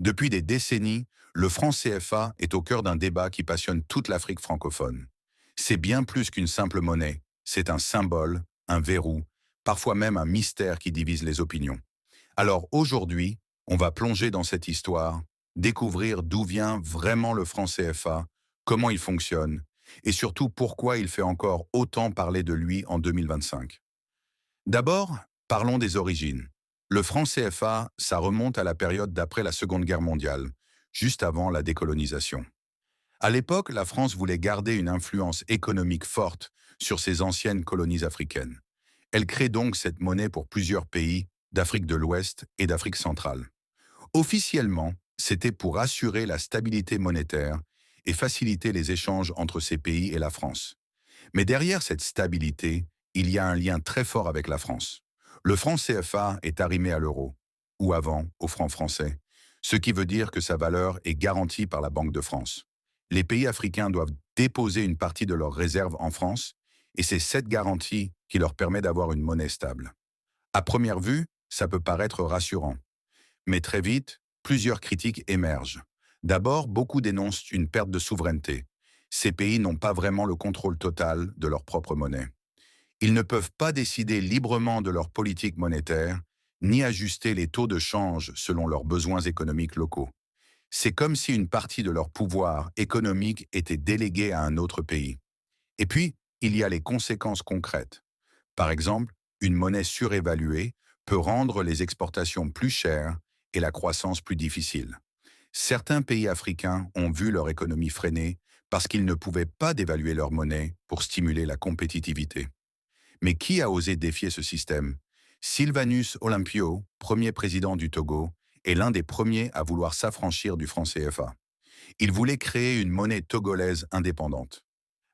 Depuis des décennies, le franc CFA est au cœur d'un débat qui passionne toute l'Afrique francophone. C'est bien plus qu'une simple monnaie, c'est un symbole, un verrou, parfois même un mystère qui divise les opinions. Alors aujourd'hui, on va plonger dans cette histoire, découvrir d'où vient vraiment le franc CFA, comment il fonctionne, et surtout pourquoi il fait encore autant parler de lui en 2025. D'abord, parlons des origines. Le franc CFA, ça remonte à la période d'après la Seconde Guerre mondiale, juste avant la décolonisation. À l'époque, la France voulait garder une influence économique forte sur ses anciennes colonies africaines. Elle crée donc cette monnaie pour plusieurs pays d'Afrique de l'Ouest et d'Afrique centrale. Officiellement, c'était pour assurer la stabilité monétaire et faciliter les échanges entre ces pays et la France. Mais derrière cette stabilité, il y a un lien très fort avec la France. Le franc CFA est arrimé à l'euro, ou avant au franc français, ce qui veut dire que sa valeur est garantie par la Banque de France. Les pays africains doivent déposer une partie de leurs réserves en France, et c'est cette garantie qui leur permet d'avoir une monnaie stable. À première vue, ça peut paraître rassurant, mais très vite, plusieurs critiques émergent. D'abord, beaucoup dénoncent une perte de souveraineté. Ces pays n'ont pas vraiment le contrôle total de leur propre monnaie. Ils ne peuvent pas décider librement de leur politique monétaire, ni ajuster les taux de change selon leurs besoins économiques locaux. C'est comme si une partie de leur pouvoir économique était déléguée à un autre pays. Et puis, il y a les conséquences concrètes. Par exemple, une monnaie surévaluée peut rendre les exportations plus chères et la croissance plus difficile. Certains pays africains ont vu leur économie freiner parce qu'ils ne pouvaient pas dévaluer leur monnaie pour stimuler la compétitivité. Mais qui a osé défier ce système? Sylvanus Olympio, premier président du Togo, est l'un des premiers à vouloir s'affranchir du franc CFA. Il voulait créer une monnaie togolaise indépendante.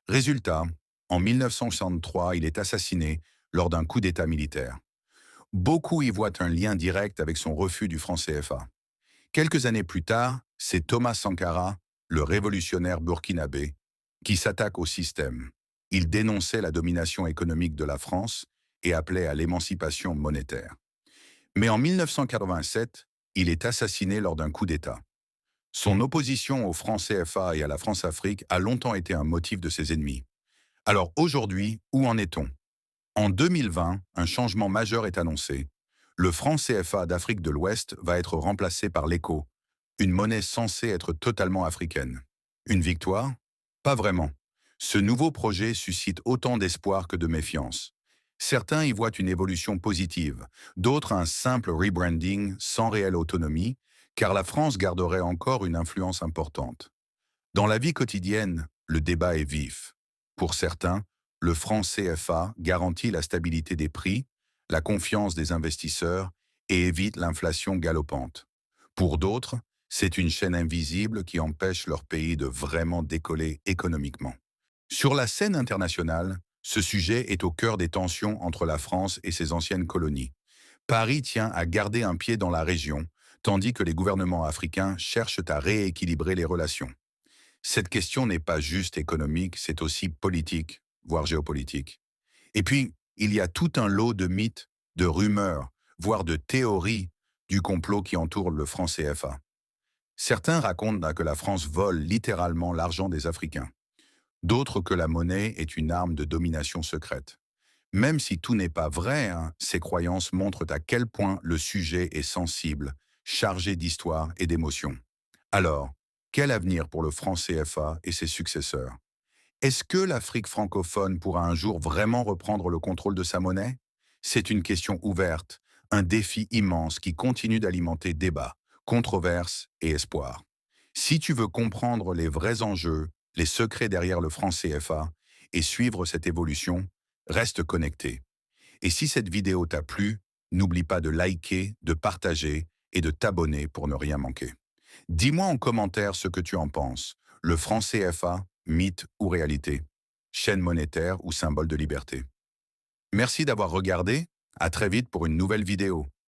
Résultat, en 1963, il est assassiné lors d'un coup d'État militaire. Beaucoup y voient un lien direct avec son refus du franc CFA. Quelques années plus tard, c'est Thomas Sankara, le révolutionnaire burkinabé, qui s'attaque au système. Il dénonçait la domination économique de la France et appelait à l'émancipation monétaire. Mais en 1987, il est assassiné lors d'un coup d'État. Son opposition au franc CFA et à la France-Afrique a longtemps été un motif de ses ennemis. Alors aujourd'hui, où en est-on? En 2020, un changement majeur est annoncé. Le franc CFA d'Afrique de l'Ouest va être remplacé par l'ECO, une monnaie censée être totalement africaine. Une victoire? Pas vraiment. Ce nouveau projet suscite autant d'espoir que de méfiance. Certains y voient une évolution positive, d'autres un simple rebranding sans réelle autonomie, car la France garderait encore une influence importante. Dans la vie quotidienne, le débat est vif. Pour certains, le franc CFA garantit la stabilité des prix, la confiance des investisseurs et évite l'inflation galopante. Pour d'autres, c'est une chaîne invisible qui empêche leur pays de vraiment décoller économiquement. Sur la scène internationale, ce sujet est au cœur des tensions entre la France et ses anciennes colonies. Paris tient à garder un pied dans la région, tandis que les gouvernements africains cherchent à rééquilibrer les relations. Cette question n'est pas juste économique, c'est aussi politique, voire géopolitique. Et puis, il y a tout un lot de mythes, de rumeurs, voire de théories du complot qui entoure le franc CFA. Certains racontent que la France vole littéralement l'argent des Africains. D'autres que la monnaie est une arme de domination secrète. Même si tout n'est pas vrai, ces croyances montrent à quel point le sujet est sensible, chargé d'histoire et d'émotions. Alors, quel avenir pour le franc CFA et ses successeurs? Est-ce que l'Afrique francophone pourra un jour vraiment reprendre le contrôle de sa monnaie? C'est une question ouverte, un défi immense qui continue d'alimenter débats, controverses et espoirs. Si tu veux comprendre les vrais enjeux, les secrets derrière le franc CFA et suivre cette évolution, reste connecté. Et si cette vidéo t'a plu, n'oublie pas de liker, de partager et de t'abonner pour ne rien manquer. Dis-moi en commentaire ce que tu en penses. Le franc CFA, mythe ou réalité? Chaîne monétaire ou symbole de liberté? Merci d'avoir regardé. À très vite pour une nouvelle vidéo.